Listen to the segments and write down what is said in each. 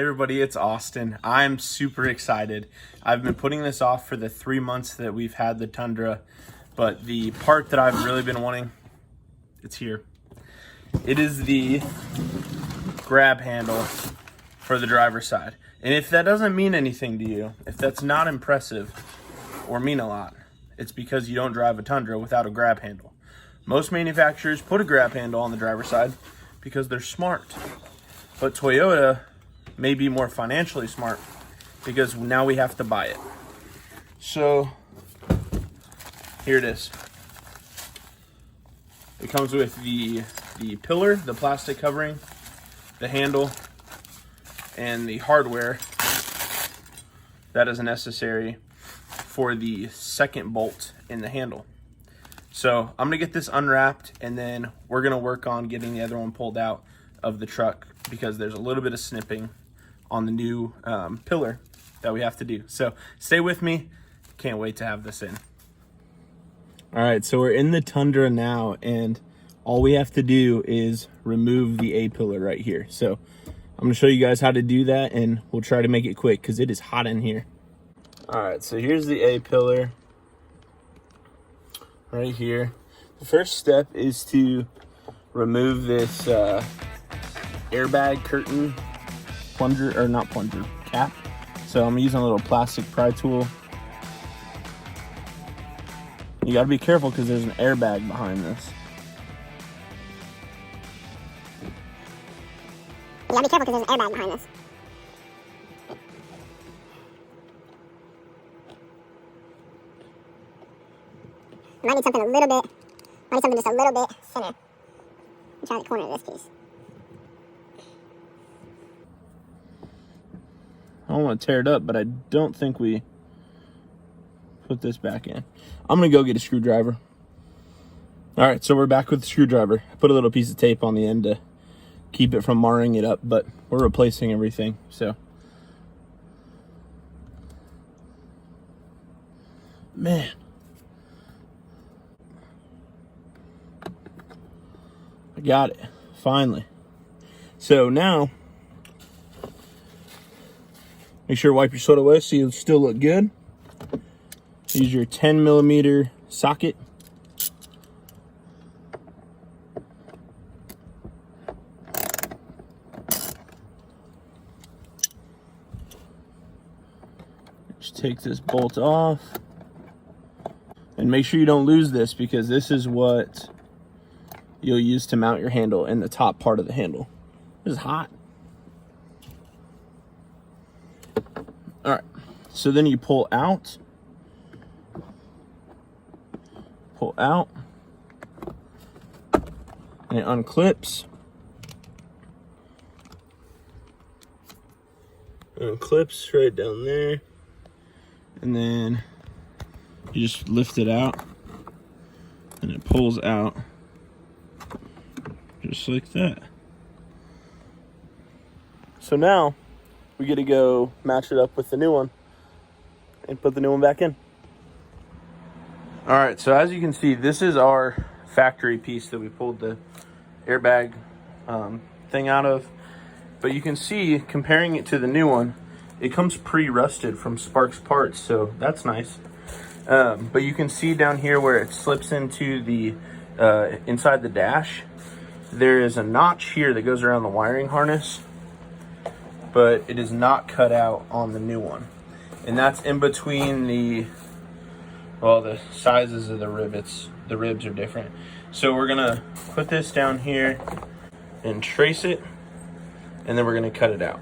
Hey everybody, it's Austin. I'm super excited. I've been putting this off for the 3 months that we've had the Tundra, but the part that I've really been wanting, it's here. It is the grab handle for the driver's side. And if that doesn't mean anything to you, if that's not impressive or mean a lot, it's because you don't drive a Tundra without a grab handle. Most manufacturers put a grab handle on the driver's side because they're smart. But Toyota may be more financially smart because now we have to buy it. So here it is. It comes with the pillar, the plastic covering, the handle, and the hardware that is necessary for the second bolt in the handle. So I'm gonna get this unwrapped and then we're gonna work on getting the other one pulled out of the truck because there's a little bit of snipping on the new pillar that we have to do. So stay with me. Can't wait to have this in. All right, so we're in the Tundra now and all we have to do is remove the A-pillar right here. So I'm gonna show you guys how to do that and we'll try to make it quick because it is hot in here. All right, so here's the A-pillar right here. The first step is to remove this airbag curtain plunger, or not plunger, cap. So I'm using a little plastic pry tool. You gotta be careful because there's an airbag behind this. You gotta be careful because there's an airbag behind this. Might need something a little bit, might need something just a little bit thinner. Try the corner of this piece. I don't want to tear it up, but I don't think we put this back in. I'm gonna go get a screwdriver. All right, so we're back with the screwdriver. I put a little piece of tape on the end to keep it from marring it up, but we're replacing everything, so. Man. I got it, finally. So now, make sure to wipe your soda away so you still look good. Use your 10mm socket. Just take this bolt off. And make sure you don't lose this because this is what you'll use to mount your handle in the top part of the handle. This is hot. All right, so then you pull out, and it unclips. It unclips right down there, and then you just lift it out, and it pulls out just like that. So now we get to go match it up with the new one and put the new one back in. All right, so as you can see, this is our factory piece that we pulled the airbag thing out of. But you can see, comparing it to the new one, it comes pre-rusted from Sparks Parts, so that's nice. But you can see down here where it slips into the inside the dash, there is a notch here that goes around the wiring harness, but it is not cut out on the new one. And that's in between the sizes of the rivets. The ribs are different. So we're gonna put this down here and trace it, and then we're gonna cut it out.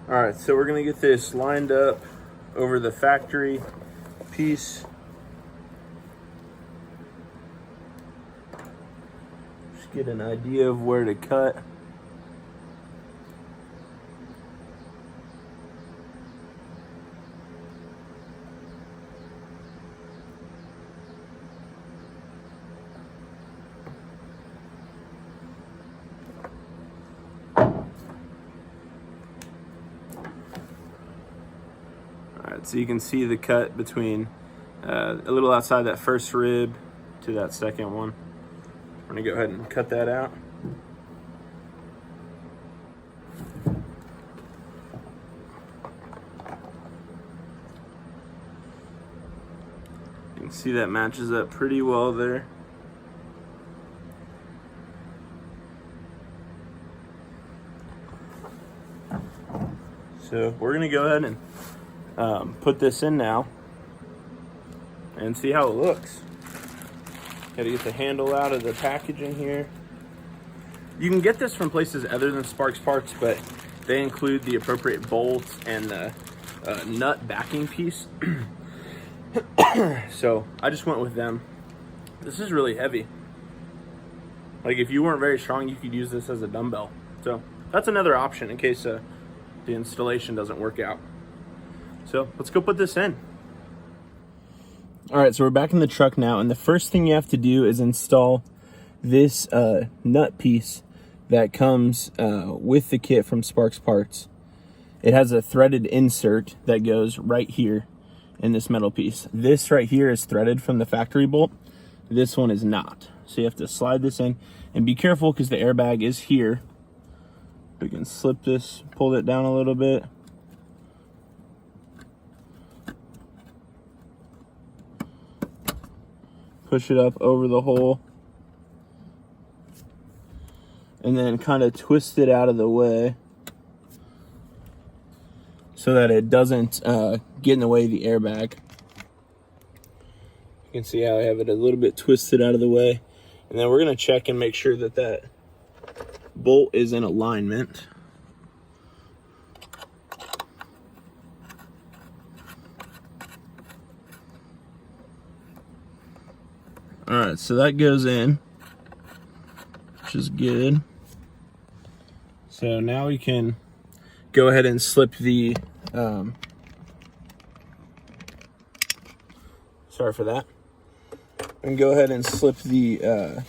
All right, so we're gonna get this lined up over the factory piece. Just get an idea of where to cut. So you can see the cut between a little outside that first rib to that second one. I'm gonna go ahead and cut that out. can see that matches up pretty well there. So we're gonna go ahead and put this in now and see how it looks. Gotta get the handle out of the packaging here. You can get this from places other than Sparks Parts, but they include the appropriate bolts and the nut backing piece. So I just went with them. This is really heavy. Like if you weren't very strong, you could use this as a dumbbell. So that's another option in case the installation doesn't work out. So let's go put this in. All right, so we're back in the truck now, and the first thing you have to do is install this nut piece that comes with the kit from Sparks Parts. It has a threaded insert that goes right here in this metal piece. This right here is threaded from the factory bolt. This one is not. So you have to slide this in, and be careful because the airbag is here. We can slip this, pull it down a little bit. Push it up over the hole. And then kind of twist it out of the way so that it doesn't get in the way of the airbag. You can see how I have it a little bit twisted out of the way. And then we're gonna check and make sure that that bolt is in alignment. All right, so that goes in, which is good. So now we can go ahead and slip the, sorry for that. And go ahead and slip the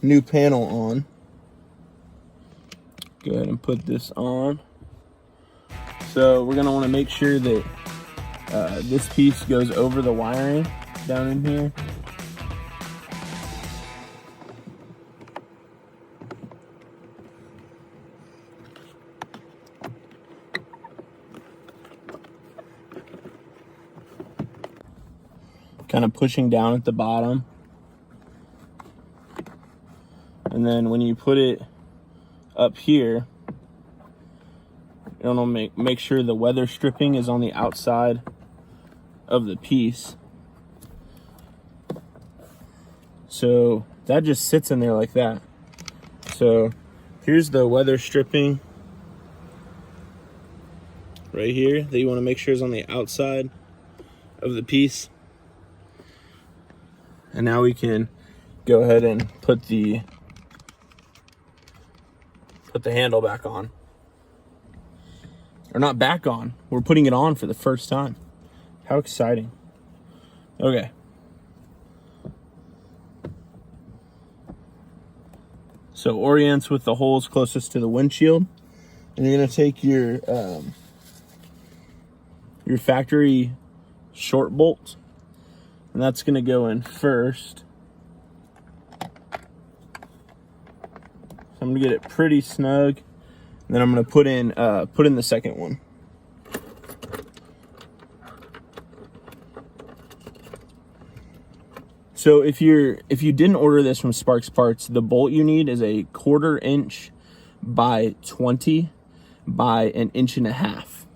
new panel on. Go ahead and put this on. So we're gonna wanna make sure that this piece goes over the wiring down in here. Kind of pushing down at the bottom. And then when you put it up here, you want to make sure the weather stripping is on the outside of the piece. So that just sits in there like that. So here's the weather stripping right here that you want to make sure is on the outside of the piece. And now we can go ahead and put the handle back on. Or not back on. We're putting it on for the first time. How exciting. Okay. So orients with the holes closest to the windshield. And you're gonna take your factory short bolt. And that's gonna go in first. So I'm gonna get it pretty snug. And then I'm gonna put in the second one. So if you didn't order this from Sparks Parts, the bolt you need is a 1/4 inch by 20 by 1.5 inches.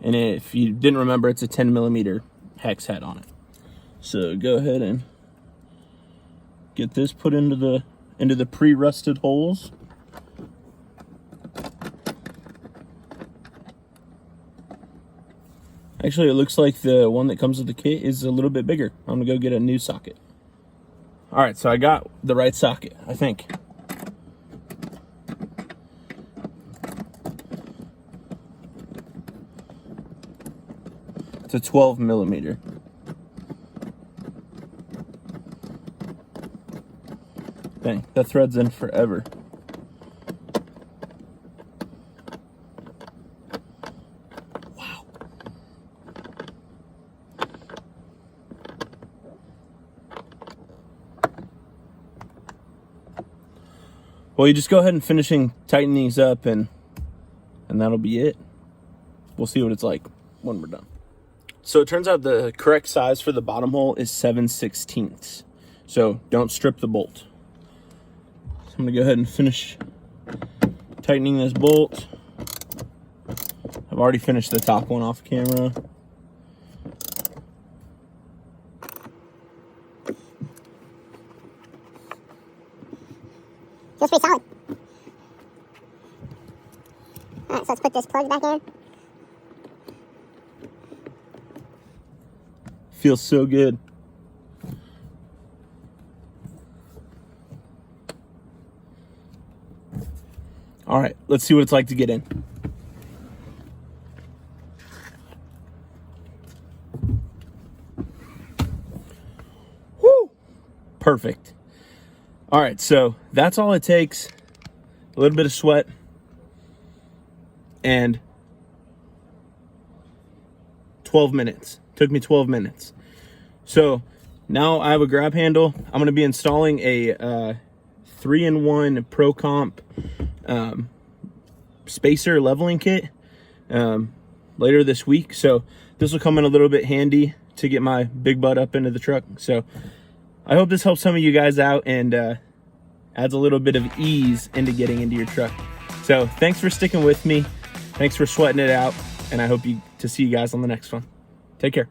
And if you didn't remember, it's a 10mm hex head on it. So go ahead and get this put into the pre-rusted holes. Actually, it looks like the one that comes with the kit is a little bit bigger. I'm gonna go get a new socket. All right, so I got the right socket, I think. It's a 12mm. Dang, that thread's in forever. Wow. Well, you just go ahead and tighten these up and that'll be it. We'll see what it's like when we're done. So it turns out the correct size for the bottom hole is 7/16. So don't strip the bolt. So I'm gonna go ahead and finish tightening this bolt. I've already finished the top one off camera. Feels pretty solid. Alright, so let's put this plug back in. Feels so good. All right, let's see what it's like to get in. Woo! Perfect. All right, so that's all it takes. A little bit of sweat and 12 minutes. Took me 12 minutes. So now I have a grab handle. I'm gonna be installing a 3-in-1 Pro Comp spacer leveling kit later this week. So this will come in a little bit handy to get my big butt up into the truck. So I hope this helps some of you guys out and adds a little bit of ease into getting into your truck. So thanks for sticking with me. Thanks for sweating it out. And I hope to see you guys on the next one. Take care.